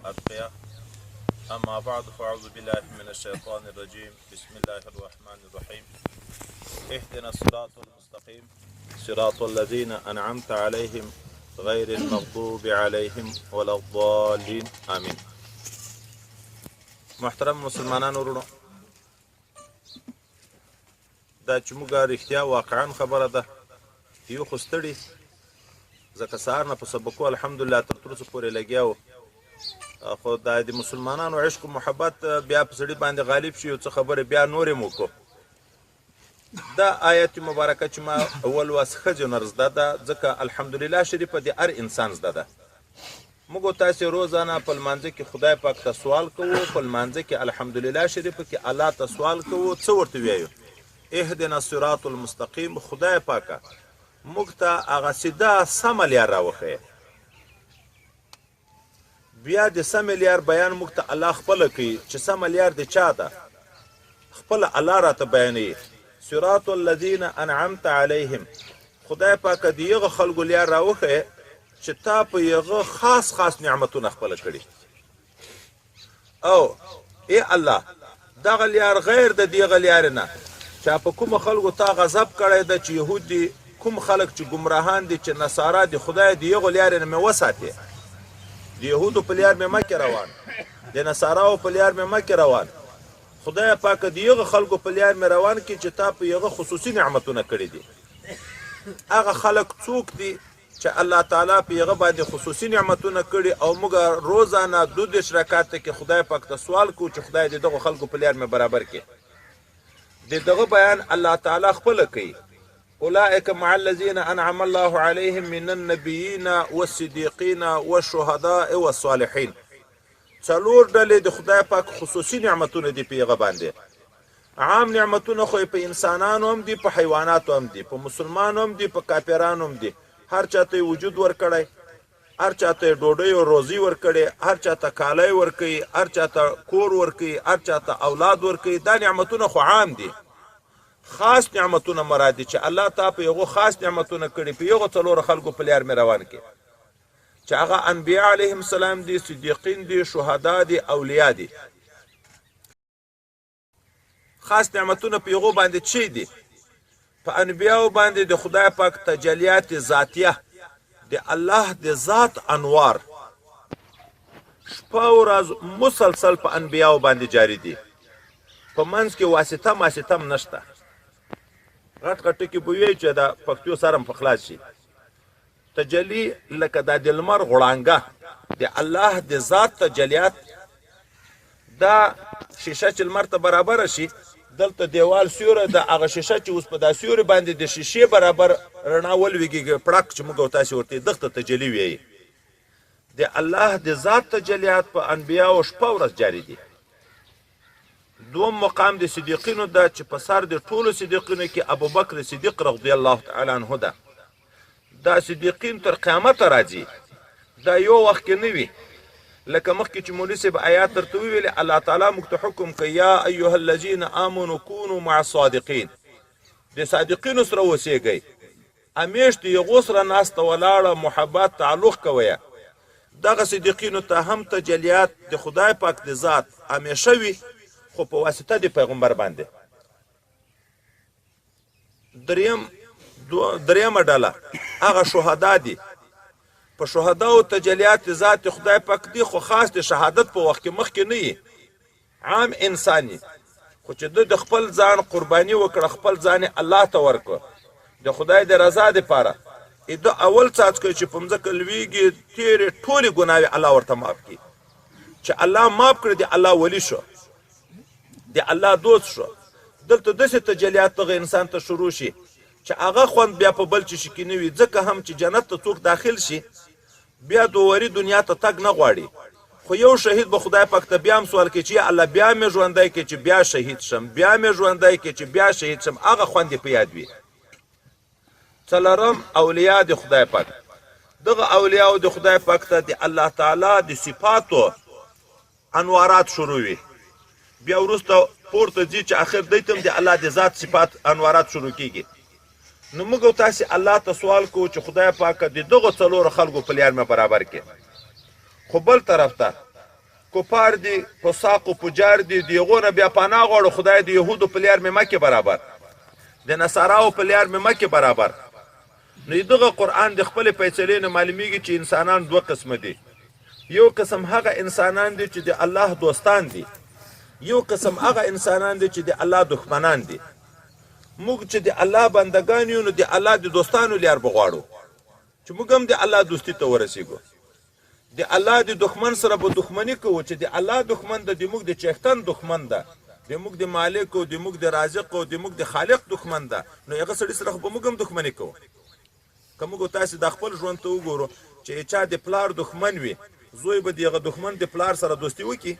الأتقياء. أما بعد فأعوذ بالله من الشيطان الرجيم. بسم الله الرحمن الرحيم. اهدنا الصراط المستقيم صراط الذين أنعمت عليهم غير المغضوب عليهم ولا الضالين آمين. محترم مسلمانان ورونو، دا چې موږ رښتیا واقعا خبره ده یو خو ستړي ځکه سهار نه په سبقو الحمدلله تر تروسه پورې لګیا وو، خو دا د مسلمانانو عشق و محبت بیا په سړي باندې غالب شي، یو څه خبرې بیا نورې مو وکړو. دا آیت مبارکه چې ما اول واس ښځو نه زده ده، ځکه الحمدلله شریفه د هر انسان زده ده. موږ تاسې روزانه په لمانځه کې خدای پاک ته سوال کوو، په لمانځه کې الحمدلله شریفه کې الله ته سوال کوو. څه ورته وایو؟ اهدنا الصراط المستقیم. خدای پاکه موږ ته هغه سیده سمه لار راوښیه. بیا د سمې لار بیان موږ ته الله خپله کوي چې سمه لار د چا ده، خپله الله راته بیانوي. صراط الذین انعمت علیهم. خدای پاکه د هغه خلکو لار راوښیه چې تا په هغه خاص خاص نعمتونه خپله کړي. او ای الله دغه لار غیر د دغه لارې نه چې په کومو خلکو تا غضب کړی ده، چې یهود دي، کوم خلک چې ګمراهان دي، چې نصارا دي، خدای د هغو لارې نه مې وساتې. د یهودو په لار مې مکې روان، د نصاراو په لار مې مکې روان. خدای پاکه د هغه خلکو په لار مې روان کړي چې تا په هغه خصوصي نعمتونه کړي دي. هغه خلک څوک دي چې الله تعالی په هغه باندې خصوصي نعمتونه کړي، او موږ روزانه 22 رکعاته کې خدای پاک ته سوال کوو چې خدای دې دغه خلکو په لار مې برابر کړي. د دغه بیان الله تعالی خپله کوي. اولئک مع الذین انعم الله علیهم من النبیین والصدیقین والشهداء والصالحین. څلور ډلې د خدای پاک خصوصي نعمتونه دي په هغه باندې. عام نعمتونه خو په انسانانو هم دي، په حیواناتو هم دي، په مسلمانو هم دي، په کافرانو هم دي. هر چاته وجود ورکړی، هر چاته ډوډۍ او روزي ورکړي، هر چاته کالی ورکوي، هر چاته کور ورکوي، هر چاته اولاد ورکوي. دا نعمتونه خو عام دي. خاص نعمتونه مراد دي چې الله تا په یغو خاص نعمتونه کړي، په یغو څلورو خلکو په لار مې روان کړي، چې هغه انبیا علیهم السلام دي، صدیقین دي، شهدا دي، اولیاء دي. خاص نعمتونه په یغو باندې چی دي؟ په انبیاو باندې د خدای پاک تجلیات ذاتیه، د الله د ذات انوار شپه او ورځ مسلسل په انبیاو باندې جاری دي. په منځ کې واسطه ماسطه هم نشته. غټ غټ ټکي به وایي چې د پښتو سره هم په خلاص شي. تجلی لکه د لمر غړانګه د الله د ذات تجلیات. دا شیشه چې لمر ته برابره شي، دلته دیوال سیوره د هغه شیشه چې اوس په دا سیوري باندې د شیشې برابر رڼا ولویږي، پړک چې موږ تاسې ورته دغه ته تجلی وایي. د الله د ذات تجلیات په انبیاو شپه ورځ جاری دي. دوم مقام د صدیقینو ده چې په سر د ټولو صدیقینو کې ابوبکر صدیق رضی الله تعالی عنه ده. دا صدیقین تر قیامته راځي. دا یو وخت کې نه وي، لکه مخکې چې مولوي صاحب آیات درته وویلې، الله تعالی موږ ته حکم کوي یا ایها الذین آمنوا کونوا مع الصادقین. د صادقینو سره اوسیږئ، همیش د هغو سره ناسته ولاړه محبت تعلق کوئ. دغه صدیقینو ته هم تجلیات د خدای پاک د ذات همیشه وي، خو په واسطه د پیغمبر باندې. دریمه ډله هغه شهدا دي. په شهداو تجلیات ذات خدای پاک دي، خو خاص د شهادت په وخت کې مخکې نه وي، عام انساني. خو چې د خپل ځان قرباني وکړه، خپل ځان الله ته ورکړه د خدای د رضا دپاره، د اول څاڅکی چې په مځکه لویږي تېرې ټولې ګناوې الله ورته معاف کړي. چې الله معاف کړي د الله ولی شو، د الله دوست شو. دلته داسې تجلیات دغه انسان ته شروع شي چې هغه خوند بیا په بل چیز کې نه وي. ځکه هم چې جنت ته څوک داخل شي بیا دووري دنیا ته تګ نه غواړي. خو یو شهید به خدای پاک ته بیا هم سوال کوي چې یا الله بیا مې ژوندی کړي چې بیا شهید شم، بیا مې ژوندی کړي چې بیا شهید شم. هغه خوند یې په یاد وي. څلورم اولیاء د خدای پاک. دغه اولیاء د خدای پاک ته د الله تعالی د صفاتو انوارات شروع وي. بیا وروسته پورته ځي چې اخر دی ته هم د الله د ذات صفات انوارات شروع کیږي. نو موږ تاسې الله ته سوال کوو چې خدای پاکه د دغو څلورو خلکو په لار مې برابر کړي. خو بل طرف ته کفار دي فساق و فجار دي د هغو نه بیا پناه غواړو خدای د یهودو په لیار مې مه کې برابر د نصاراو په لیار مې مه کې برابر. نو دغه قرآن د خپلې فیصلې نه معلومیږي چې انسانان دوه قسمه دي. یو قسم هغه انسانان دي چې د الله دوستان دي، یو قسم هغه انسانان دي چې د الله دښمنان دي. موږ چې د الله بندگان یو نو د الله د دوستانو لیار به غواړو چې موږ هم د الله دوستي ته ورسېږو. د الله د دښمن سره به دښمني کوو چې د الله دښمن د موږ د چښتن دښمن ده، د موږ د مالک او د موږ د رازق او د موږ د خالق دښمن ده، نو هغه سړي سره به موږ هم دښمني کوو. که موږ تاسې د خپل ژوند ته وګورو چې چا د پلار دښمن وي، زوی به د هغه دښمن د پلار سره دوستي وکړي؟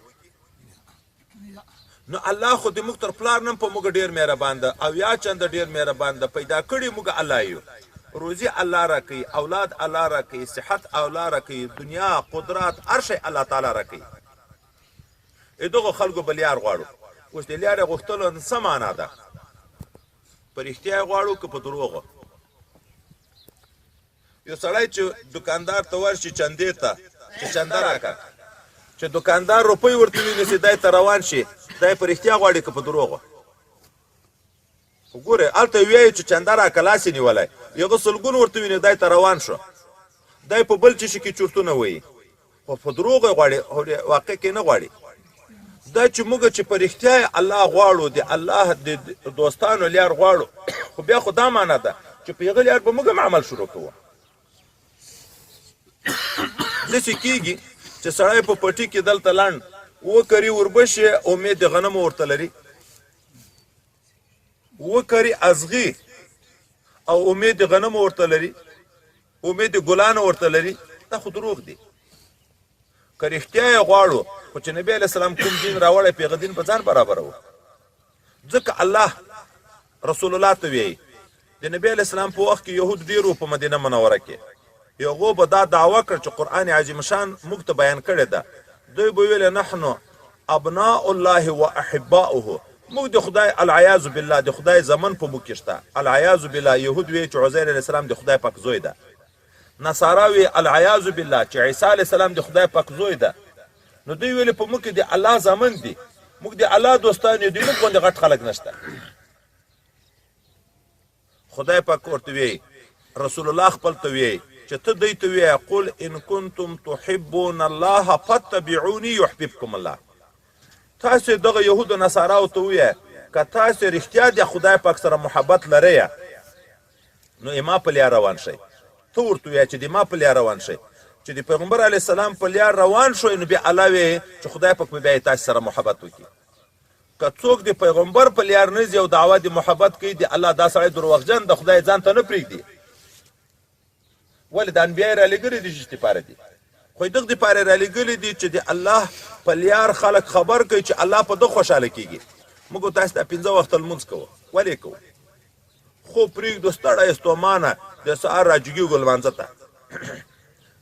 نو الله خو د موږ تر پلار نه په موږ ډېر مهربان ده او یا چنده ډېر مهربان ده. پیدا کړي موږ الله یو، روزي الله راکوي، اولاد الله راکوي، صحت الله راکوي، دنیا قدرت هر شی الله تعالی راکوي. دغه خلکو به لیار غواړو. اوس د لیارې غوښتلو څه معنا ده؟ په رښتیا یې غواړو که په دروغو؟ یو سړی چې دکاندار ته ورشي چندې ته چې چنده راکړه، چې دکاندار روپۍ ورته وینیسي دی ته روان شي، دی په رښتیا غواړي که په دروغو؟ وګورئ هلته وایي چې چنده راکړه لاس یې نیولی، یغه سلګون ورته ویني دی ته روان شو، دی په بل چیشي کې چورتونه وایي، خو په دروغو یې غواړي، واقع کې نه غواړي. دا چې موږ چې په رښتیا الله غواړو، د الله د دوستانو لیار غواړو، خو بیا خو دا معنا ده چې په هغه لیار به موږ هم عمل شروع کوو. داسې کېږي چې سړی په پټي کې دلته لنډ وکري وربشې امید د غنمو ورته لري، وکري ازغي او امید د غنمو ورته لري، امید د ګلانو ورته لري. دا خو دروغ دی. که رښتیا یې غواړو، خو چې نبي علیه السلام کوم دین راوړی په هغه دین په ځان برابروو. ځکه الله رسول الله ته وایي د نبي علیه السلام په وخت کې یهود ډېر وو په مدینه منوره کې، هغو به دا دعوه کړ چې قرآن عظیم شان موږ ته بیان کړی ده. دوی به ویل نحنو ابناء الله و احباؤه، موږ د خدای العیاذ بالله د خدای زمن په موږ کې شته. العیاذ بالله یهود وی چې عزیر علیه السلام د خدای پاک زوی ده، نصارا وی العیاذ بالله چې عیسی علیه السلام د خدای پاک زوی ده. نو دوی ویل په موږ کې د الله زمن دي، موږ د الله دوستان یو، د موږ غوندې غټ خلک نشته. خدای پاک ورته وی، رسول الله خپل ته وی چې ته دوی ته وی قل ان کنتم تحبون الله فاتبعوني يحببكم الله. تاسو دغه یهودو نصاراو ته وی که تاسو رښتیا د خدای پاک سره محبت لرئ نو ما په لیار روان شئ. ته ورته وی چې د ما په لیار روان شئ، چې د پیغمبر علیه السلام په لیار روان شوی نو بیا الله وی چې خدای پاک به بیا تاسو سره محبت وکړي. که څوک د پیغمبر په لیار نه ځي او دعوه د محبت کوي، د الله دا سړی دروغجن د خدای ځان ته نه پرېږدي. ولې د انبیای رالیږلي دي چې دپاره دي، خو دغه دپاره رالیږلي دي چې د الله په لیار خلک خبر کوي چې الله په ده خوشحاله کېږي. موږ تاسو ته 5 وخته لمونځ کوو. ولې کوو؟ خوب پرېږدو ستړی ستومانه د سهار راجګېږو لمانځه ته،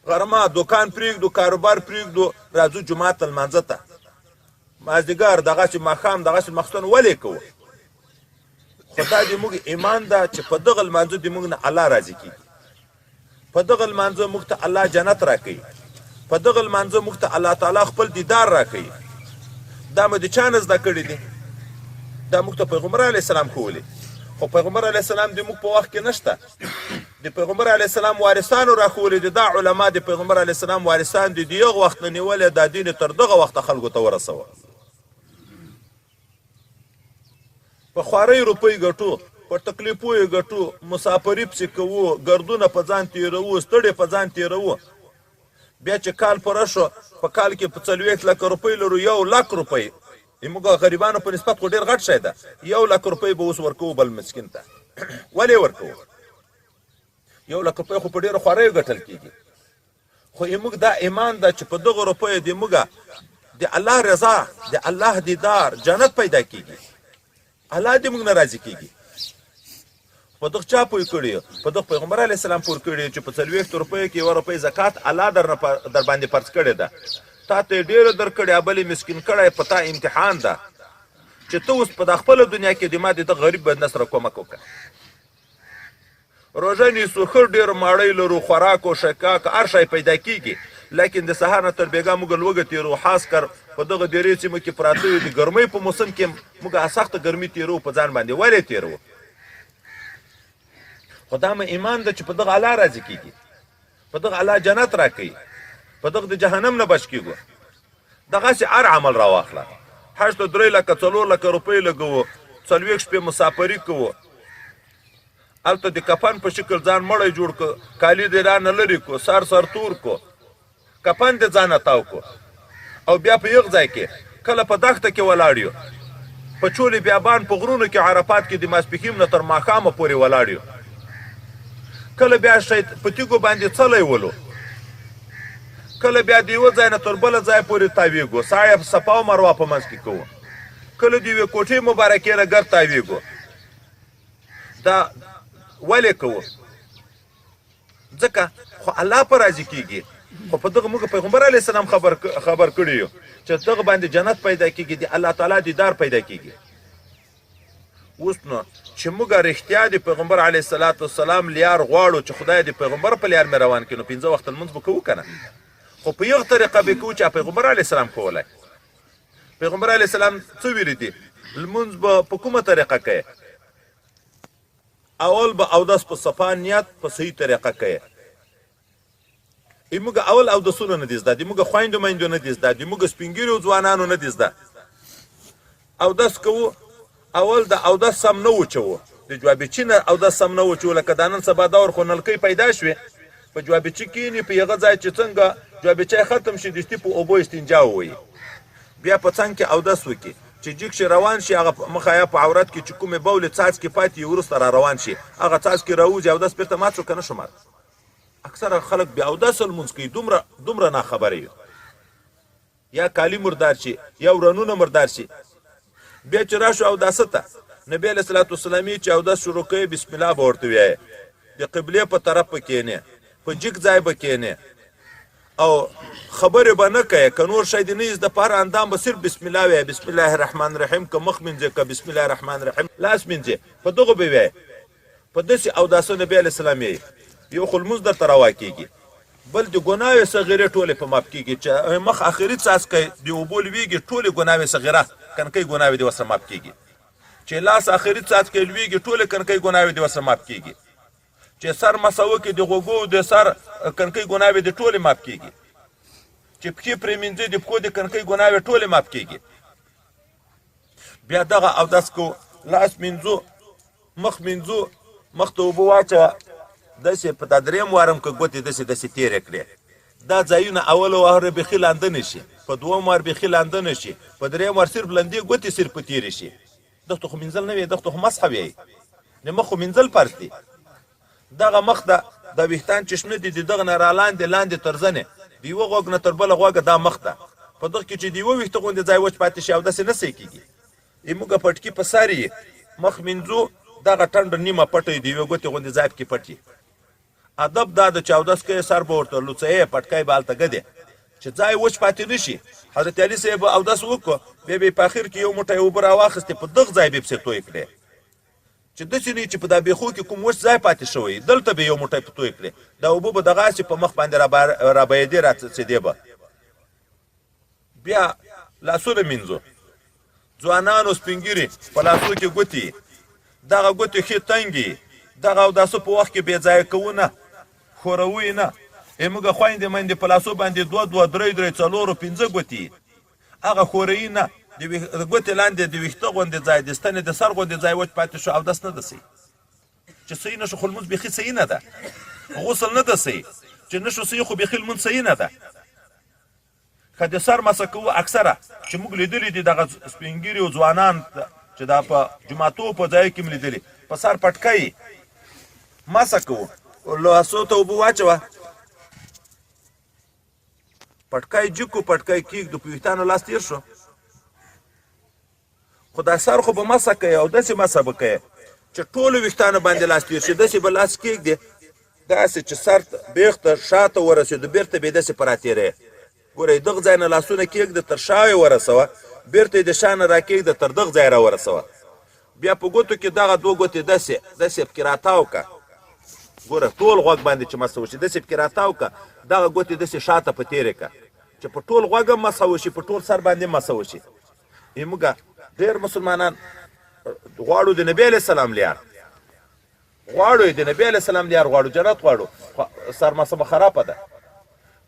غرمه دوکان پرېږدو، کاروبار پرېږدو، راځو جومات ته لمانځه ته، مازدیګر دغسې ماښام دغسې مخستون. ولې کوو؟ خو دا د موږ ایمان ده چې په دغه لمانځه د موږ نه الله راضي کېږي، په دغه لمانځه موږ ته الله جنت راکوي، په دغه لمانځه موږ ته الله تعالی خپل دیدار راکوي. دا مو د چا نه زده کړي دي؟ دا موږ ته پیغمبر علیه السلام ښوولي، خو پیغمبر علیه السلام د موږ په وخت کې نشته. د پیغمبر علیه السلام وارثانو راښوولي دي. دا علما د پیغمبر علیه السلام وارثان دي، د یغه وخت نه نیولې دا دین تر دغه وخته خلکو ته ورسوه. په خوارۍ روپۍ ګټو، په تکلیفو یې ګټو، مسافري پسې کوو، ګردونه په ځان تېروو، ستړې په ځان تېروو. بیا چې کال پوره شو، په کال کې په 40 لکه روپۍ لرو، 1 لک روپۍ موږ غریبانو په نسبت خو ډېر غټ شی ده. 1 لک روپۍ به اوس ورکوو بل مسکین ته. ولې ورکوو؟ 1 لک روپۍ خو په ډېرو خواریو ګټل کېږي. خو موږ دا ایمان ده چې په دغه روپیو د موږ د الله رضا، د الله دیدار، جنت پیدا کېږي، الله دې موږ نه راضي کېږي. په دغه چا پوه کړي؟ په دغه پیغمبر علیه السلام پوه کړي چې په 40 روپیو کې 1 روپۍ زکات الله در باندې فرض کړې ده. تا ته یې ډېره درکړې، بلې مسکین کړی، په تا امتحان ده چې ته اوس په د خپله دنیا کې د ما د دغه غریب بندنه سره کومک وکړه. روژه نیسو، ښه ډېر ماړی لرو، خوراک او شکاک هر شی پیدا کېږي، لیکن د سهار نه تر بېګا موږ لوږه تېرو، خاص کر په دغه ډېرې سیمو کې پراته یو د ګرمۍ په موسم کې موږ سخته ګرمي تېرو په ځان باندې. ولې تېرو؟ خو دا مې ایمان ده چې په دغه الله راضي کېږي، په دغه الله جنت راکوي، په دغه د جهنم نه بچ کېږو. دغسې هر عمل راواخله. حج ته 3 لکه 4 لکه روپۍ لګوو، 40 شپې مسافري کوو، هلته د کفن په شکل ځان مړی جوړ کو، کالي دې رانه لرې کو، سر تور کو، کفن دې ځانه تاو کو، او بیا په یغ ځای کې کله په دښته کې ولاړ یو، په چولې بیابان په غرونو کې عرفات کې د ماسپښین نه تر ماښامه پورې ولاړ یو، کله بیا په تیږو باندې څلی ولو، کله بیا د یوه ځای نه تر بله ځای پورې تاویږو، سعی صفا او مروه په منځ کې کوو، کله د یوې کوټې مبارکې نه ګر تاویږو. دا ولې کوو؟ ځکه خو الله په راضي کېږي. خو په دغه موږ پیغمبر علیه السلام خبر کړي یو چې دغه باندې جنت پیدا کېږي، د الله تعالی دیدار پیدا کېږي. اوس نو چې موږ رښتیا د پیغمبر علیه السلام لیار غواړو چې خدای د پیغمبر په لیار مې روان کړي، نو 5 وخت لمونځ به کوو که نه؟ خو په یغه طریقه به کوو چې پیغمبر علیه السلام کولی. پیغمبر علیه السلام څه ویلي دي؟ لمونځ به په کومه طریقه کوي؟ اول به اودس په صفا نیت په صحیح طریقه کوي. موږ اول اودسونه نه دي زده، د موږ خویندو میندو نه دي زده، د موږ سپین ږیرو ځوانانو نه دي زده. اودس کوو، اول د اودس سم نه وچوو، د جوابچي نه اودس سم نه وچوو. لکه دا نن سبا دور خو نلکۍ پیدا شوې، په جوابچي کښېني، په هغه ځای چې څنګه جوابچی ختم شي دشتي په اوبو استنجا ووایي، بیا په څنګ کې اودس وکړي چې جګ شي روان شي، هغه مخه یا په عورت کې چې کومې بولې څاڅکې پاتې وي وروسته را روان شي، هغه څاڅکې راوځي، اودس بېرته مات شو که نه شو مات. اکثره خلک بیا اودس لمونځ کوي، دومره ناخبره یو، یا کالي مردار شي یا ورنونه مردار شي. بیا چې راشو اوداسه ته، نبي علیه صلات وسلام چې اودس شروع کوي بسم الله به ورته وایي، د قبلې په طرف به کښېنې، په جګ ځای به کښېنې، او خبرې به نه کوې، که نور شی دې نه زده په هر اندام به صرف بسم الله وایې، بسم الله الرحمن الرحیم، که مخ مینځې که بسم الله الرحمن الرحیم لاس مینځې، په دغه به وایې. په داسې اوداسه نبي علیه السلام یې یو خو لمونځ درته روا کېږي، بل د ګناوې صغیرې ټولې په ماف کېږي، چې مخ آخري څاڅکی د اوبو لویږي، ټولې ګناوې صغیره کنکۍ ګناوې دې ورسره ماف کېږي، چې لاس آخري څاڅکی لویږي، ټولې کنکۍ ګناوې دې ورسره ماف کېږي، چې سر مسه وکړي د غوږو د سر کنکۍ ګناوې دې ټولې ماف کېږي، چې پښې پرې مینځي د پښو د کنکۍ ګناوې ټولې ماف کېږي. بیا دغه اودس کوو، لاس مینځو، مخ مینځو، مخ ته اوبه واچوه، داسې په دا 3 وارم که ګوتې داسې تېرې کړې، دا ځایونه اول وار بیخي لانده نه شي، په 2م وار بیخي لانده نه شي، په 3م وار صرف لندې ګوتې صرف تېرې شي. دغته خو مینځل نه وي، دغته خو مسحه وي، د مخ خو مینځل فرض دي. دغه مخ د ویښتان چې شنه دي د دغه نه لاندې تر زنې، د یوه غوږ نه تر بله غوږه دا مخ ده، په دغه کې چې د یوه ویښته غوندې ځای وچ پاتې شي او داسې نه صحیح کېږي. موږ پټکي په سر یې مخ مینځو، دغه ټنډه نیمه پټه د یوې ګوتې غوندې ځای پکې پټ وي. ادب دا ده چې اودس کوې سر به ورته لوڅوې، پټکی به هلته ګدې چې ځای وچ پاتې نه شي. حضرت علي صاحب اودس وکړو، بیا به یې په اخر کې یو موټی اوبه راواخیستې، په دغه ځای به یې پسې توی کړې، چې داسې نه چې په دا بیخو کې کوم وچ ځای پاتې شوی، دلته به یو موټی په توی کړې، دا اوبه به دغسې په مخ باندې رابهېدې راڅڅېدې به. بیا لاسونه مینځو، ځوانانو سپین ږیري په لاسو کې ګوتې، دغه ګوتې ښې تنګې، دغه اوداسه په وخت کې بې ځایه کوو نه، ښوروو نه. موږ خویندې میندې په لاسو باندې 2 3 4 5 ګوتې، هغه ښوروي نه، د ګوتې لاندې د ویښته غوندې ځای، د ستنې د سر غوندې ځای وچ پاتې شو، اودس نه ده صحیح. چې صحیح نه شو خو لمونځ بیخي صحیح نه ده، غسل نه ده صحیح، چې نه شو صحیح خو بیخي لمونځ صحیح نه ده. که د سر مسه کوو، اکثره چې موږ لیدلي دي دغه سپین ږیري او ځوانان چې دا په جوماتو په ځایو کې م لیدلي، په سر پټکی مسه کوو، لاسو ته اوبه واچوه، پټکی جګ کړو، پټکی کېږدو، په ویښتانو لاس تېر شو، خو دا سر خو به مسه کوې او داسې مسه به کوې چې ټولو ویښتانو باندې لاس تېر شي، داسې به لاس کېږدې، داسې چې سر بیخ ته شاته ورسېدو، بېرته به یې داسې په راتېری. ګوره دغه ځای نه لاسونه کېږده، تر شا یې ورسوه، بېرته یې د شا نه راکېږده، تر دغه ځای را ورسوه. بیا په ګوتو کې دغه 2 ګوتې داسې پکې راتاو که، ګوره ټول غوږ باندې چې مسه وشي داسې پکې راتاو که دغه ګوتې داسې شاته په تېرې که چې په ټول غوږ هم مسه وشي په ټول سر باندې مسه وشي موږ ډېر مسلمانان غواړو د نبي علیه السلام لیار غواړو د نبي علیه السلام لیار غواړو جنت غواړو سر مسه مو خرابه ده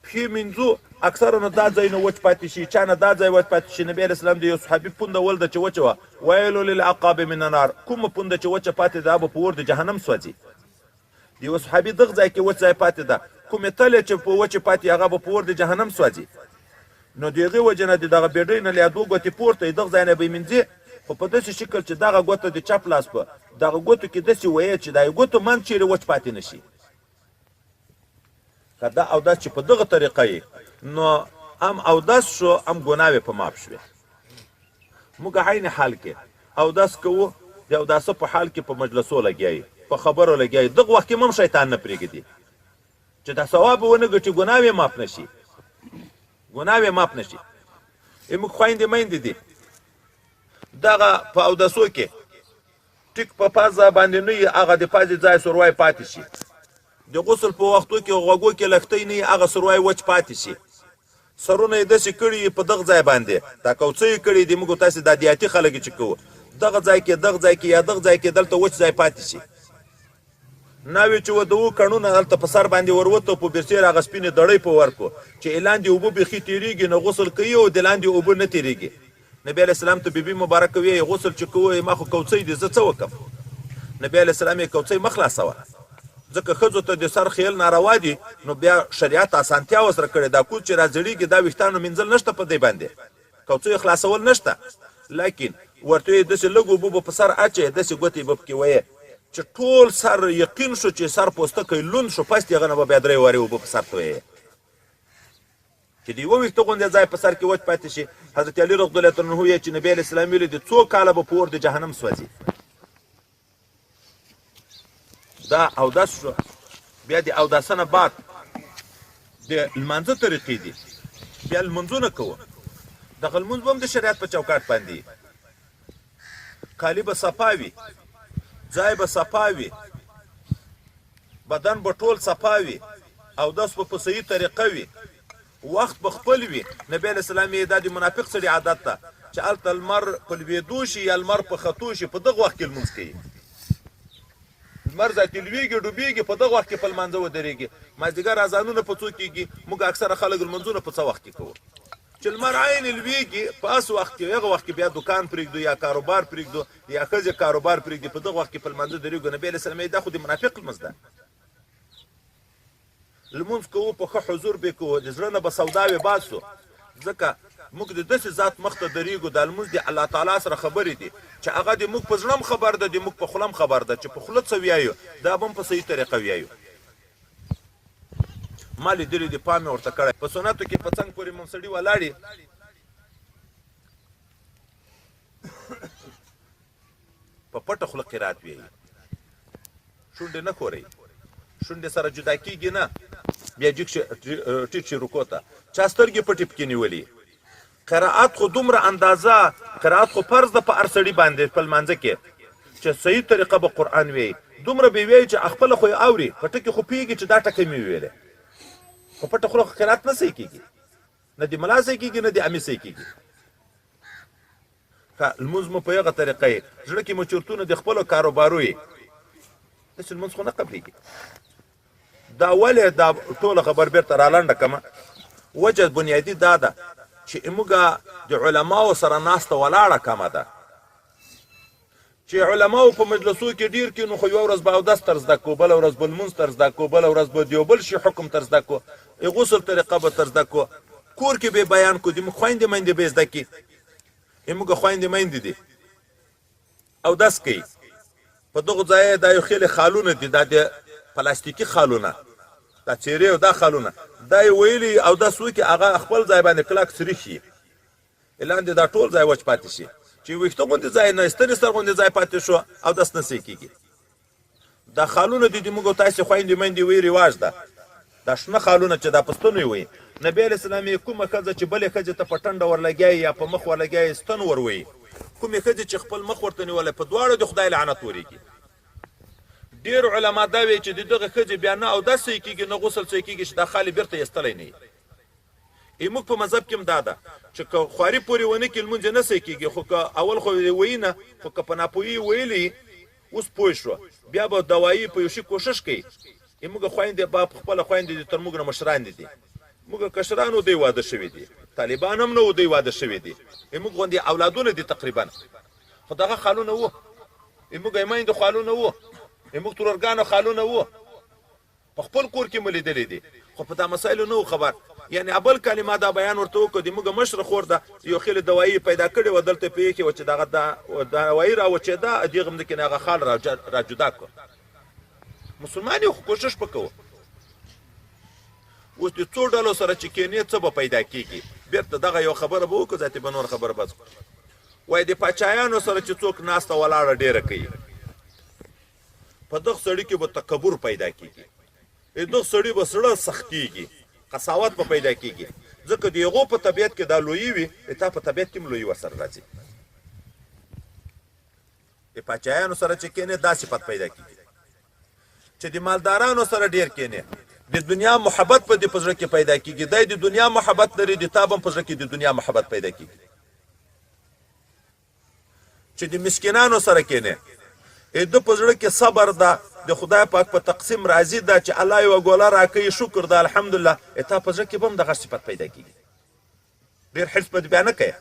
پښې مینځو اکثره نو دا ځای نه وچ پاتې شي چا نه دا ځای وچ پاتې شي نبي علیه السلام د یو صحابي پونده ولده چې وچه وه ویلو للعقاب من النار کومه پونده چې وچه پاتې ده هغه به په اور د جهنم سوځي د یو صحابي دغه ځای کې وچ ځای پاتې ده کومې تلې چې په وچې پاتې هغه به په اور د جهنم سوځي نو د هغې وجې نه د دغه بېډۍ نه له دوه ګوتې پورته دغه ځای نه به یې مینځي خو په داسې شکل چې دغه ګوته د چپ لاس په دغه ګوتو کې داسې ویې چې دا ګوتو منځ چیرې وچ پاتې نه شي که دا اودس چې په دغه طریقه یې نو هم اودس شو هم ګناوې په ماف شوې موږ عین حال کې اودس کوو د اوداسه په حال کې په مجلسو لګیا په خبرو لګیا دغه وخت کې هم شیطان نه پرېږدي چې دا ثواب ونه ګټي ګناوې ماف نه شي ګناوې ماف نه شي موږ خویندې میندې دي دغه په اودسو کې ټیک په پازه باندې نه وي هغه د پازې ځای سروای پاتې شي د غسل په وختو کې غوږو کې لښتۍ نه وي هغه سروای وچ پاتې شي سرونه یې داسې کړي په دغه ځای باندې دا کوڅه یې کړي دي موږ تاسې دا دیاتي خلک چې کوو دغه ځای کې دغه ځای کې یا دغه ځای کې دلته وچ ځای پاتې شي ناوې چې و د اوو کڼونه هلته په سر باندې وروته په برسېر هغه سپینې دړۍ په ورکو چې لاندې اوبه بیخي تېرېږي نه غسل کوي او د لاندې اوبه نه تېرېږي نبي علیه السلام ته بیبي مبارکه ویې غسل چې کوو ما خو کوڅۍ دي زه څه وکړم نبي علیه السلام یې کوڅۍ مه خلاصوه ځکه ښځو ته د سر خیل ناروا دي نو بیا شریعت اسانتیا ورسره کړې دا کوز چې راځړېږي دا ویښتانو مینځل نشته په دې باندې کوڅۍ خلاصول نشته لیکن ورته یې داسې لږ اوبه به په سر اچې داسې ګوتې به پکې ویې چې ټول سر یقین شو چې سر پوستکی لوند شو پس هغه نه به بیا درې وارې اوبه په سر ته ویې چې د یوه ویښته غوندې ځای په سر کې وچ پاتې شي حضرت علي رضی الله عنه ویې چې نبي علیه السلام ویلي دي څو کاله به په اور د جهنم سوځي دا اودس شو بیا د اوداسه نه بعد د لمانځه طریقې دي بیا لمونځونه کوو دغه لمونځ به هم د شریعت په چوکاټ باندې کالي به صفا وي ځای به صفا وي بدن به ټول صفا وي اودس به په صحیح طریقه وي وخت به خپل وي نبی علیه السلام یې دا د منافق سړي عادت ده چې هلته لمر په لوېدو شي یا لمر په ختو شي په دغه وخت کې لمونځ کوي لمر ذاتي لوېږي ډوبېږي په دغه وخت کې په لمانځه ودرېږي مازدیګر اذانونه په څو کېږي موږ اکثره خلک لمونځونه په څه وخت کې کوو چې لمر عین لوېږي په هسې وخت کې هغه وخت کې بیا دکان پرېږدو یا کاروبار پرېږدو یا ښځې کاروبار پرېږدي په دغه وخت کې په لمانځه درېږو نبي علیه السلام دا خو د منافق لمونځ ده لمونځ کوو په ښه حضور به کوو د زړه نه به سوداوې باسو ځکه موږ د داسې ذات مخ ته درېږو دا لمونځ د الله تعالی سره خبرې دي چې هغه د موږ په زړه هم خبر ده د موږ په خوله هم خبر ده چې په خوله څه ویایو دا به هم په صحیح طریقه ویایو ما لیدلي دي پام مې ورته کړی په سنتو کې په څنګ پورې مم سړي ولاړي په پټه خوله قرات ویایي شونډې نه ښورئ شونډې سره جدا کېږي نه بیا ټیټ شي رکو ته چا سترګې پټې پکې نیولي قرائت خو دومره اندازه قرائت خو فرض ده په هر سړي باندې په لمانځه کې چې صحیح طریقه به قرآن ویي دومره به ویي چې خپله خو یې اوري په ټکي خو پوهېږي چې دا ټکی مې وویلی په پټه خوله خو قرائت نه صحیح کېږي نه د ملا صحیح کېږي نه د امي صحیح کېږي که لمونځ مو په هغه طریقه یې زړه کې مو چورتونه د خپلو کاروبارو یې داسې لمونځ خو نه قبلېږي دا ولې دا ټوله خبر بیرته رالنډه کړمه وجه بنیادي دا ده چې موږ د علماو سره ناسته ولاړه کمه ده چې علماو په مجلسو کې ډیر کې نو خو یوه ورځ به اودس تر زده کړو بله ورځ به لمونځ تر زده کړو بله ورځ به د یو بل شي حکم تر زده کړو غسل طریقه به تر زده کړو کور کې به بیان کړو زموږ خویندې میندې به زده کړي زموږ خویندې میندې دي اودس کوي په دغو ځای دا یو خیلې خالونه دي دا د پلاستیکي خالونه دا چیرې او دا خالونه دا یې ویلي اودس وکړي هغه خپل ځای باندې کلک سریښ شي لاندې دا ټول ځای وچ پاتې شي چې ویښته غوندې ځای نه سترې سر غوندې ځای پاتې شو اودس نه صحیح کېږي دا خالونه دي د موږ تاسې خویندې میندې وی رواج ده دا شنه خالونه چې دا په ستنو یې وایي نبي علیه السلام یې کومه ښځه چې بلې ښځې ته په ټنډه ورلګیایي یا په مخ ورلګیایي ستن ور وایي کومې ښځې چې خپل مخ ورته نیولی په دواړو د خدای لعنت ورېږي ډېر علما دا وایي چې د دغه ښځې بیا نه اودس صحیح کېږي نه غسل صحیح کېږي چې دا خالي بېرته ایستلی نه وي. موږ په مذهب کې هم دا ده چې که خواري پورې ونه کړي لمونځ یې نه صحیح کېږي، خو که اول خو یې ویي نه، خو که په ناپوهي ویلي اوس پوه شوه بیا به دوایي په یو شي کوښښ کوي. موږ خویندې به خپله خویندې دي تر موږ نه مشران دي، موږ کشران و دوی واده شوي دي، طالبان هم نه و دوی واده شوي دي، موږ غوندې اولادونه دي تقریبا، خو دغه خالونه وو، موږ یې میندې خالونه وو، موږ ترورګانو خالونه وو، په خپل کور کې مو لیدلي دي، خو په دا مسایلو نه و خبر. یعنې اول کلمه دا بیان ورته وکړو د موږ مشره خور ده یو خیلې دوایي پیدا کړې وه دلته په یې کې وه چې دغه دوایي راوچېده دې غم کې هغه خال را جدا کړو. مسلمان یو خو کوښښ به کوو. اوس د څو ډلو سره چې کینې څه به پیدا کېږي. بېرته دغه یو خبره به وکړو ذاتي به نور خبره بس کړو. وایي د پاچایانو سره چې څوک ناسته ولاړه ډېره کوي په دغه سړي کې به تکبر پیدا کېږي، دغه سړي به زړه سختېږي، قساوت به پیدا کېږي، ځکه د هغو په طبیعت کې دا لویي وي تا په طبیعت کې هم لویي ورسره راځي. د پاچایانو سره چې کینې دا صفت پیدا کېږي چې د مالدارانو سره ډېر کینې د دنیا محبت په دې په زړه کې پیدا کېږي. دی د دنیا محبت لري، د تا به هم په زړه کې د دنیا محبت پیدا کېږي. چې د مسکینانو سره کینې د په زړه کې صبر ده، د خدای پاک په تقسیم راضي ده چې الله یوه ګوله راکوي شکر ده الحمدلله، تا په زړه کې به هم دغه صفت پیدا کېږي. ډېر حرص به بیا نه کوې.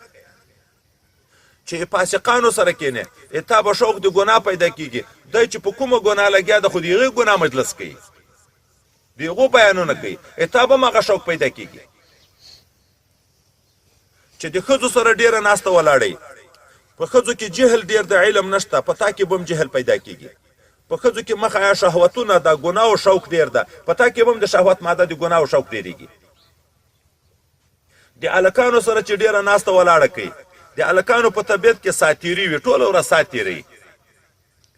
چې فاسقانو سره کینې تا به شوق د ګناه پیدا کېږي، دی چې په کومه ګناه لګیا ده خو د هغې ګناه مجلس کوي، د هغو بیانونه کوي، تا به هم هغه شوق پیدا کېږي. چې د ښځو سره ډېره ناسته ولاړئ، په ښځو کې جهل ډېر د علم نشته، په تا کې به هم جهل پیدا کېږي. په ښځو کې مخه شهوتونه ده، ګناه او شوق ډېر ده، په تا کې به هم د شهوت ماده د ګناه او شوق ډېرېږي. د هلکانو سره چې ډېره ناسته ولاړه کوي، د هلکانو په طبیعت کې ساتیري وي، ټوله ورځ ساتیري،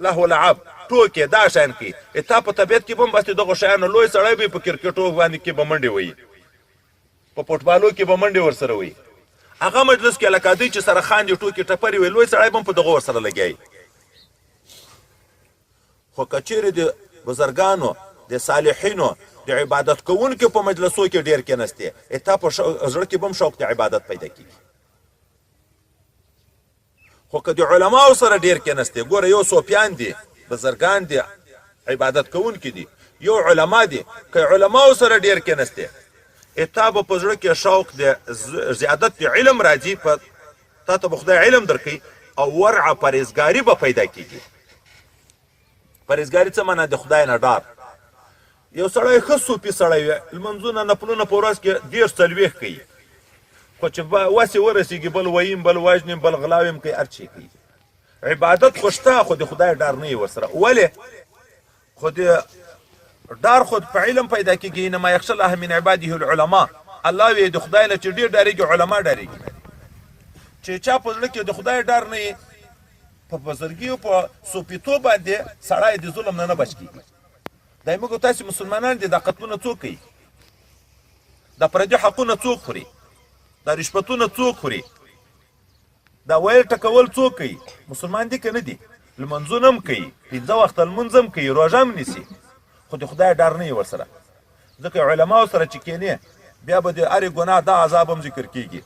لهو لعب ټوکې دا شیان کوي، تا په طبیعت کې به هم بس دغو شیانو لوی سړی به په کرکټو باندې کې به منډې وهي، په فوټبالو کې به منډې ورسره وهي. هغه مجلس کې لکه دوی چې سره خاندي ټوکې ټپرې وي، لوی سړی به هم په دغو ورسره لګیایي. خو که چیرې د بزرګانو د صالحینو د عبادت کوونکو په مجلسو کې ډېر کېناستې، تا په زړه کې به هم شوق د عبادت پیدا کېږي. خو که د علماو سره ډېر کېناستې، ګوره یو صوفیان دي، بزرګان دي، عبادت کوونکي دي، یو علما دي، که علماو سره ډېر کېناستې تا به په زړه کې شوق د زیادت د علم راځي، تا ته به خدای علم درکوي او ورعه پرهیزګاري به پیدا کېږي. پرهیزګاري څه معنا؟ د خدای نه ډار. یو سړی ښه صوفي سړی وي، لمونځونه نفلونه په ورځ کې 30-40 کوي، خو چې وس یې ورسېږي بل ویم بل وژنیم بل غلاویم کوي، هر چی کوي. عبادت خو شته خو د خدای ډار نه وي ورسره. ولې؟ خو د ډار خود په علم پیدا کېږي. انما یخشى الله من عباده العلماء. الله وی د خدای نه چې ډېر ډارېږي علما ډارېږي. چې چا په زړه کې د خدای ډار نه وي، په بزرګي او په صوفیتوب باندې سړی د ظلم نه بچ کېږي. دا موږ تاسې مسلمانان دي، دا قتلونه څوک کوي؟ دا پردي حقونه څوک خوري؟ دا رشوتونه څوک خوري؟ دا ویل ټکول څوک کوي؟ مسلمان دي که نه دي؟ لمونځونه هم کوي، 5 وخته لمونځ هم کوي، روژه هم نیسي، خو د خدای ډار نه وي ورسره. ځکه علماو سره چې کینې بیا به د هرې ګناه دا عذاب هم ذکر کېږي.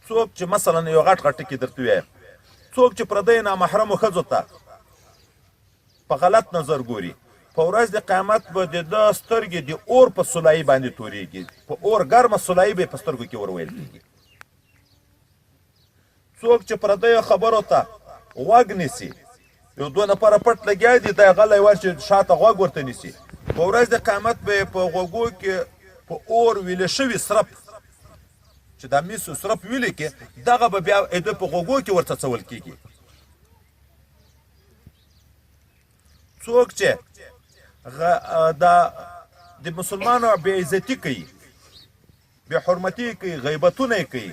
څوک چې مثلا یو غټ غټ ټکي درته ووایم، څوک چې پردی نامحرمو ښځو ته په غلط نظر ګوري، په ورځ د قیامت به د ده سترګې د اور په سولایي باندې تورېږي، په اور ګرمه سولایي به یې په سترګو کې ورویل کېږي. څوک چې پردیو خبرو ته غوږ نیسي، یو 2 نفره پټ لګیا دي، دی غلی ورشي شاته غوږ ورته نیسي، په ورځ د قیامت به یې په غوږو کې په اور ویلې شوي سرپ چې دا میسو سرپ ویلې کې، دغه به بیا د په غوږو کې ورته څول کېږي. څوک چې د مسلمانو بې عزتي کوي، بې حرمتي کوي، غیبتونه یې کوي.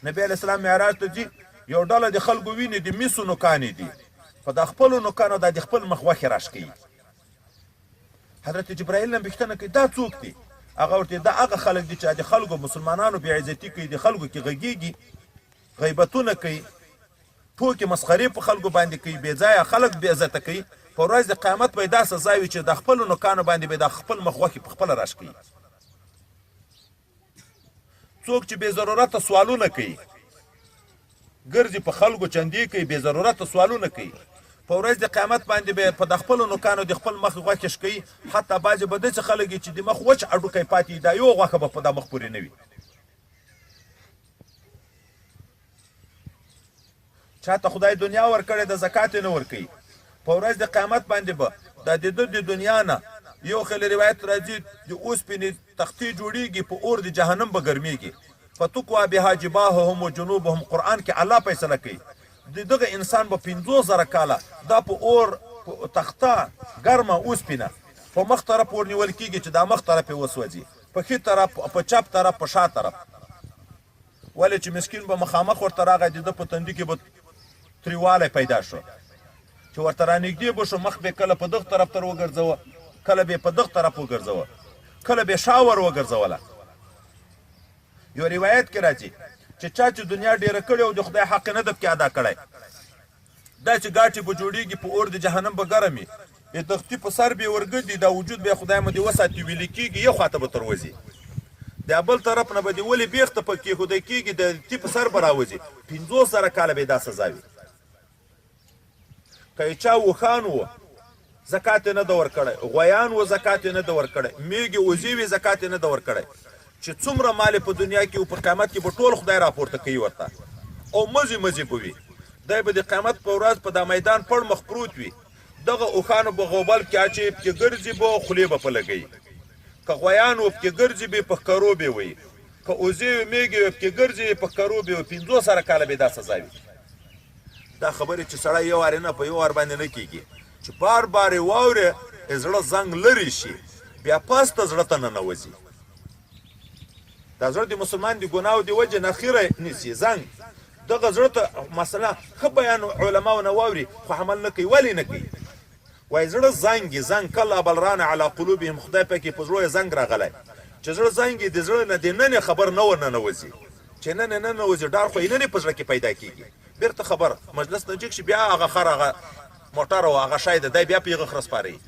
نبی علیه السلام معراج ته ځي، یو ډله د خلکو ویني د میسو نوکانې دي، په د خپلو نوکانو دا د خپل مخ غوښې راښکوي. حضرت جبرائیل نه پوښتنه کوي دا څوک دي؟ هغه ورته دا هغه خلک دي چې د خلکو مسلمانانو بې عزتي کوي، د خلکو کې غږیږي، غیبتونه کوي، ټوکې مسخرې په خلکو باندې کوي، بې ځایه خلک بې عزته کوي، په ورځ د قیامت به یې دا سزا وي چې د خپلو نوکانو باندې به د خپل مخ غوښې په خپله راشکوي. څوک چې بې ضرورته سوالونه کوي، ګرځي په خلکو چندې کوي، بې ضرورته سوالونه کوي، په ورځ د قیامت باندې به په د خپلو نوکانو د خپل مخ غوښې شکوي. حتی بعضې به داسې خلک چې د مخ وچ هډوکی پاتې دا یو غوښه به په دا مخ پورې نه وي. چاته خدای دنیا ورکړې د زکات یې نه ورکوي. په ورځ د قیامت باندې به دا د ده د دنیا نه یو خیل روایت راځي د اوسپنې تختې جوړېږي، په اور د جهنم به ګرمېږي. فتقوا بها جباههم و جنوبهم. قرآن کې الله فیصله کوي د دغه انسان به 50,000 کاله دا په اور په تخته ګرمه اوسپنه په مخ طرف ورنیول کېږي چې دا مخ طرف یې وسوځي، په ښي طرف، په چپ طرف، په شا طرف. ولې چې مسکین به مخامخ ورته راغی، د ده په تندي کې به تریوالی پیدا شو چې ورته رانږدې به شو، مخ به کله په دغه طرف تر وګرځوه، کله به په دغه طرف وګرځوه، کله به شا ور وګرځوله. یو روایت کې راځي چې چا چې دنیا ډېره کړې او د خدای حق نه ده پکې ادا کړی، دا چې ګاټې به جوړېږي په اور د جهنم به ګرم وي، د تختي په سر به یې ورګرځي، دا وجود به یې خدای مو دې وساتي ویلې کېږي، یو خواته به تر وځي، د بل طرف نه به دې ولې بیخته په کېښودی کېږي، د تي په سر به راوځي. 50,000 کاله به یې دا سزا وي. که یې چا اوښان و زکات یې نه ده ورکړی، غویان و زکات یې نه ده ورکړی، میږې وزې وې زکات یې نه ده ورکړی، چې څومره مال په دنیا کې و په قیامت کې به ټول خدای راپورته کوي ورته، او مزې مزې به وي. دی به د قیامت په ورځ په دا میدان پړ مخ پروت وي، دغه اوښانو به غوبل کې اچوي، پکې ګرځي به، خولې به په لګوي. که غویان و پکې ګرځي به، په ښکرو به وي، که وزې وې میږې وې پکې ګرځي په ښکرو به وي. 50,000 کاله به دا سزا وي. دا خبرې چې سړی یو وارې نه په یو وار باندې نه کېږي، چې بار بار یې واورې زړه زنګ لرې شي، بیا پس ته زړه ته ننوځي. دا زړه د مسلمان د ګناو د وجې نه خیره نیسي زنګ. دغه زړه ته مثلا ښه بیان علماو نه واوري خو عمل نه کوي. ولې نه کوي؟ وایي زړه زنګ زنګ کله بل ران علی قلوبهم. خدای پاکې په زړه یې زنګ راغلی چې زړه زنګ د زړه نه د ننې خبر نه ورننوځي، چې ننې ننوځي ډار خو یې ننې په زړه کې پیدا کېږي. بیرته خبر مجلس ته جګ شي، بیا هغه خر هغه موټر او هغه شی ده دی بیا په هغه خره سپاري.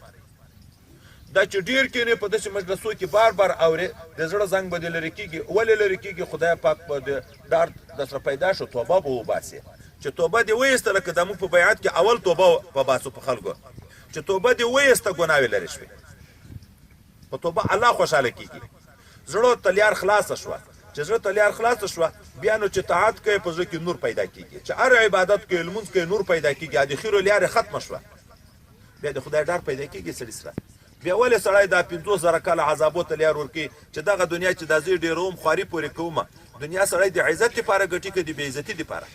دا چې ډېر کېنې په داسې مجلسو کې بار بار اورې د زړه زنګ به دې لرې کېږي. ولې لرې کېږي؟ خدای پاک به د ډار درسره پیدا شو، توبه به وباسې. چې توبه دې وایسته، لکه د موږ په بیعت کې اول توبه په باسو په خلکو، چې توبه دې وایسته ګناوې لرې شوې، په توبه الله خوشحاله کېږي. زړه ته لار خلاصه شوه، چې زړه ته لار خلاصه شوه، بیا نو چې طاعت کوي په زړه کې نور پیدا کېږي، چې هر عبادت کوي لمونځ کوي نور پیدا کېږي، د خیرو لارې ختمه شوه، بیا د خدای ډار پیدا کېږي سړي سره. بیا ولې سړی دا 50,000 کاله عذابو ته لار ورکوي چې دغه دنیا چې دا زه ډېروم خواري پورې کومه. دنیا سړی د عزت دپاره ګټي که د بې عزتي دپاره؟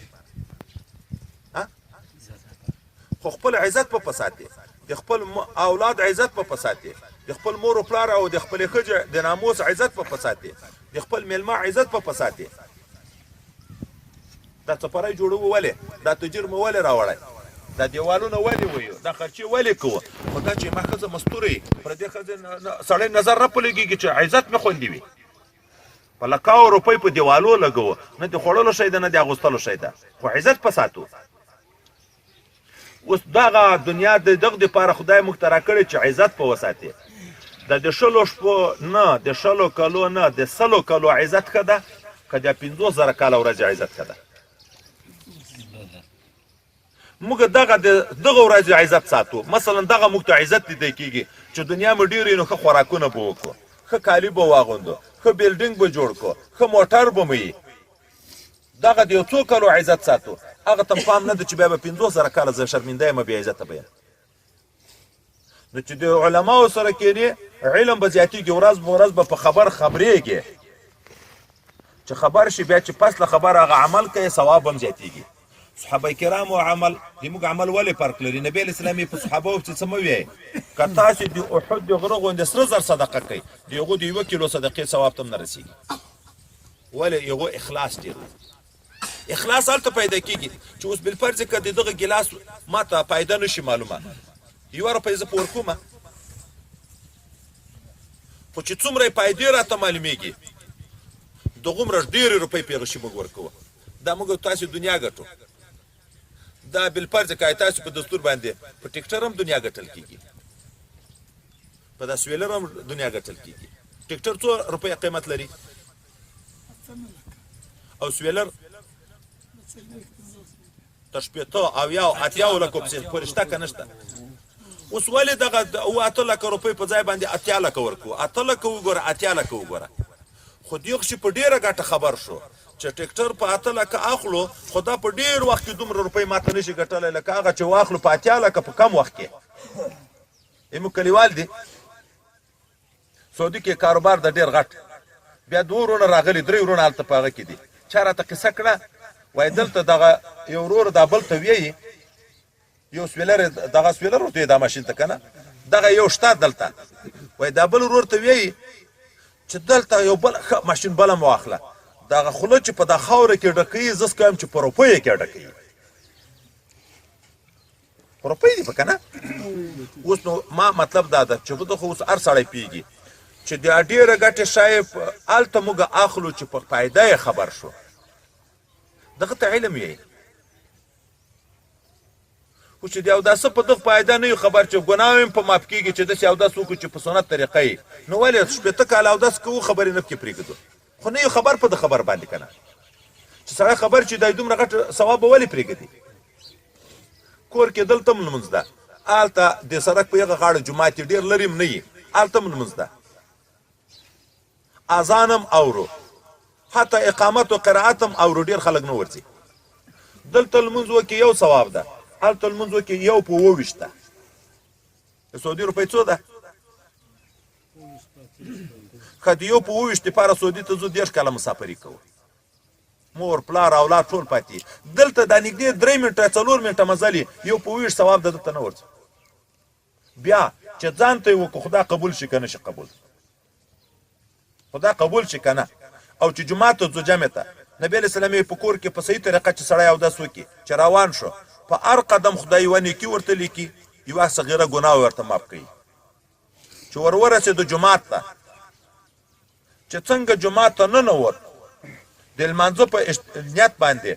خو خپل عزت په فساد دی، د خپل اولاد عزت په فساد دی، د خپل مور و پلار او د خپلې ښځې د ناموس عزت په فساد دی، د خپل میلمه عزت په فساد دی. دا څپری جوړوو ولې؟ دا تجر مو ولې راوړی؟ دا دیوالونه ولې ویو؟ دا خرچې ولې کوو؟ خو دا چې ما ښځه مستوره یي، پر دې ښځې سړی نظر نه په لګېږي چې عزت مې خوندي وي. په لکاو روپۍ په دیوالو لګوو، نه د خوړلو شی ده نه د اغوستلو شی ده، خو عزت په ساتو. اوس دغه دنیا د دغه دپاره خدای موږ ته راکړې چې عزت په وساتې. د 100 شپو نه، د 100 کالو نه، د 100 کالو عزت ښه ده که د 50,000 کاله ورځې عزت ښه ده؟ موږ دغه ورځې عزت ساتو. مثلا دغه موږ ته عزت لیدی کېږي چې دنیا مو ډېر نو ښه خوراکونه به وکړو، ښه کالي به واغوندو، ښه بیلډینګ به جوړ کړو، ښه موټر به مو وي. دغه د یو څو کالو عزت ساتو. هغه ته پام نه ده چې بیا به 50,000 کاله زه شرمنده یم بې عزته به یم. نو چې د علماو سره کېنې علم به زیاتېږي، ورځ به ورځ به په خبر خبرېږي، چې خبر شي بیا چې پس له خبر هغه عمل کوي ثواب هم زیاتېږي. صحابه کرامو عمل زموږ عمل ولې فرق لري؟ نبی علیه السلام یې په صحابو چې څه مه وایي، که تاسې د احد د غره غوندې سره زر صدقه کوئ، د هغو د 1 کیلو صدقې ثواب ته هم نه رسېږي. ولې؟ هغو اخلاص ډېر دی. اخلاص هلته پیدا کېږي چې اوس بالفرض که د دغه ګیلاس ما ته فایده نه شي معلومه، 1 روپۍ زه په ورکومه، خو چې څومره یې فایدې راته معلومېږي دغومره ډېرې روپۍ په هغه شي موږ ورکوو. دا موږ تاسې دنیا ګټو. دا بالفرض که تاسو په دستور باندې په ټیکټر هم دنیا ګټل کیږي، په دا سویلر هم دنیا ګټل کیږي. ټیکټر څو روپۍ قیمت لري او سویلر تر شپېته اویاو اتیاو لکو پورې شته که نشته؟ اوس ولې دغه اوه اته لکه روپۍ په ځای باندې اتیا لکه ورکوو؟ اته لکه وګوره، اتیا لکه وګوره. خو دې خو په ډېره ګټه خبر شو چې ټیکټر په اته لکه اخلو، خو دا په ډېر وخت کې دومره روپۍ ماته نشي ګټلی لکه هغه چې واخلو په اتیا لکه په کم وخت کې. زموږ کلیوال دي سعودي کې کاروبار د ډېر غټ، بیا دوه ورونه راغلي، درې ورونه هلته په هغه کې دي. چا راته قصه کړه وایي دلته دغه یو ورور دا بل ته ویایي یو سویلر، دغه سویلر ورته دا ماشین ته که نه دغه یو شته دلته، وایي دا بل ورور ته ویایي چې دلته یو بل ښه ماشین بله مو واخله، دغه خوله چې په دا خاوره کې ډکوي زه څه کوم چې په روپیو کې ډکوي، په روپۍ دي په که نه. اوس نو ما مطلب دا ده چې خو خو اوس هر سړی پوهېږي چې دا ډېره ګټې شی هلته موږ اخلو چې په فایده یې خبر شو. دغه ته علم یې خو چې د اوداسه په دغه فایده نه یو خبر چې ګناه هم په معاف کېږي چې داسې اودس وکړو چې په سنت طریقه یې، نو ولې شپېته کاله اودس کوو خبرې نه پکې پرېږدو؟ خو نه یو خبر په د خبر باندې که نه چې سړی خبر چې دا دومره غټ ثواب به ولې پرېږدي؟ کور کې دلته هم لمونځ ده، هلته د سړک په هغه غاړه جومات یې ډېر لرې هم نه وي، هلته هم لمونځ ده، اذان هم اورو، حتی اقامت و قرائت هم اورو، ډېر خلک نه ورځي. دلته لمونځ وکړي یو ثواب ده، هلته لمونځ وکړي یو په اووه ویشت ده. د سعودي روپۍ څو ده؟ ښه د یو په اووه ویشت دپاره سعودي ته ځو 10 کاله مسافري کوو، مور پلار اولاد ټول پاتې. دلته دا نږدې 3 منټه 4 منټه مزل یو په اووه ویشت ثواب ده، دلته نه ورځي. بیا چې ځان ته یې وکړو خدا قبول شي که نه شي قبول، خدا قبول شي که نه. او چې جومات ته ځو جمع ته، نبي علیه السلام یې په کور کې په صحیح طریقه چې سړی اودس وکړي چې روان شو، په هر قدم خدای یوه نیکي ورته لیکي، یوه صغیره ګناه ورته معاف کوي. چې ور ورسېدو جومات ته، چې څنګه جومات ته ننوت د لمانځه په نیت باندې،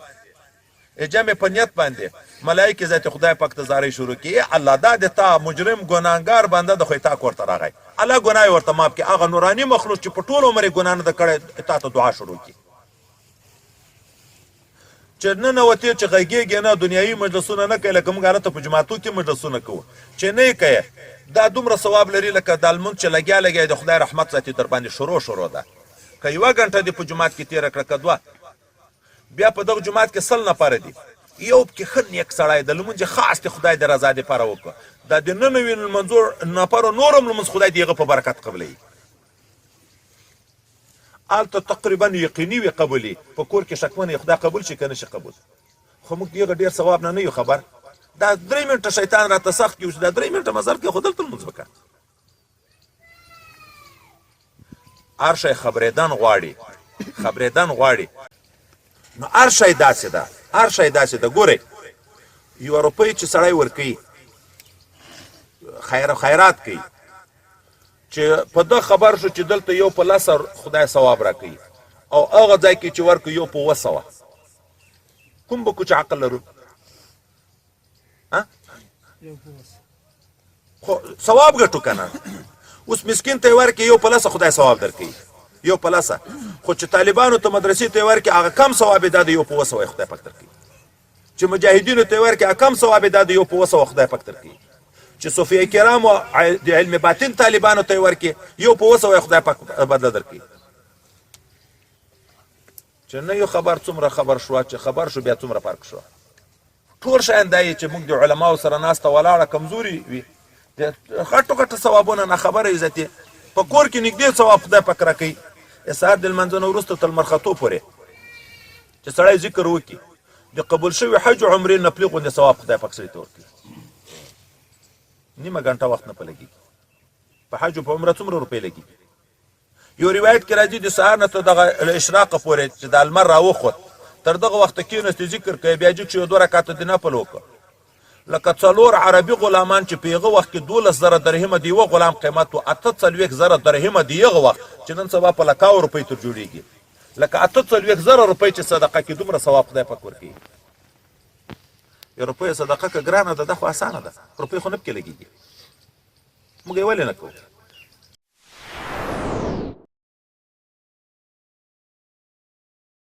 جمع په نیت باندې، ملایکې ذات خدای پاک ته زارۍ شروع کړي، الله دا د تا مجرم ګناهګار بنده د خو تا کور ته راغی، الله ګناه یې ورته معاف کړي. هغه نوراني مخلوق چې په ټول عمر یې ګناه نه ده کړی تا ته دعا شروع کړي. چې ننوتې چې غږېږې نه، دنیایي مجلسونه نه کوې لکه موږ هلته په جوماتو کې مجلسونه کوو، چې نه یې کوې دا دومره ثواب لري لکه دا لمونځ چې لګیا لګیا د خدای رحمت ذاتي در باندې شروع ده. که یوه ګنټه دې په جومات کې تېره کړه که دوه، بیا په دغه جومات کې 100 نفره دي، یو پکې ښه نیک سړی د لمونځ خاص د خدای د رضا دپاره وکړه، دا د 99 لمونځو نفرو نور هم لمونځ خدای د هغه په برکت قبلوي. هلته تقریبا یقیني وي قبولي، په کور کې شکمن خدای قبول شي که نه شي قبول. خو موږ د هغه ډېر ثواب نه یو خبر. دا 3 منټه شیطان راته سخت کړي چې دا 3 منټه مزل کې خو دلته لمونځ وکړه. هر شی خبرېدن غواړي، خبرېدن غواړي. نو هر شی داسې ده، هر شی داسې ده. ګورئ یوه روپۍ چې سړی ورکوي خیرات کوي، چې په ده خبر شو چې دلته یو په 10 خدای ثواب راکوي، او هغه ځای کې چې ورکوي یو په 200، کوم به کو چې عقل لرو؟ خو ثواب ګټو که نه. اوس مسکین ته یې ورکړي یو په 10 خدای ثواب درکوي، یو په 10. خو چې طالبانو ته مدرسې ته یې ورکړي هغه کم ثواب یې دا د یو په 200 خدای پاک درکوي. چې مجاهدینو ته یې ورکړي هغه کم ثواب یې دا د یو په 200 خدای پاک درکوي. چې صوفیه کرامو د علم باطن طالبانو ته یې ورکړي یو په 200 خدای پاک بدله درکوي. چې نه یو خبر څومره خبر شوه، چې خبر شو بیا څومره فرق شوه. ټول شیان دا یې چې موږ د علماو سره ناسته ولاړه کمزوري وي، د غټو غټو ثوابونه ناخبره عزتې په کور کې نږدې ثواب خدای پاک راکوي. سهار د لمانځه نه وروسته تر لمر ختو پورې چې سړی ذکر وکړي، د قبول شوي حج او عمرې نفلي غوندې ثواب خدای پاک سړي ته ورکوي. نیمه ګنټه وخت نه په لګېږي. په حج او په عمره څومره روپۍ لګېږي؟ یو روایت کې راځي د سهار نه تر دغه اشراقه پورې چې دا لمر راوخوت تر دغه وخته کېناستې ذکر کوي، بیا جګ شي یو 2 رکعته د نفل وکړه، لکه 4 عربي غلامان چې په هغه وخت کې 12,000 درهمه د یوه غلام قیمت و، 48,000 درهمه د هغه وخت چې نن سبا په لکاو روپۍ تر جوړېږي، لکه 48,000 روپۍ چې صدقه کې دومره ثواب خدای پاک ورکوي. یو روپۍ صدقه که ګرانه ده دا خو اسانه ده روپۍ خو نه پکې لګېږي موږ یې ولې نه کوو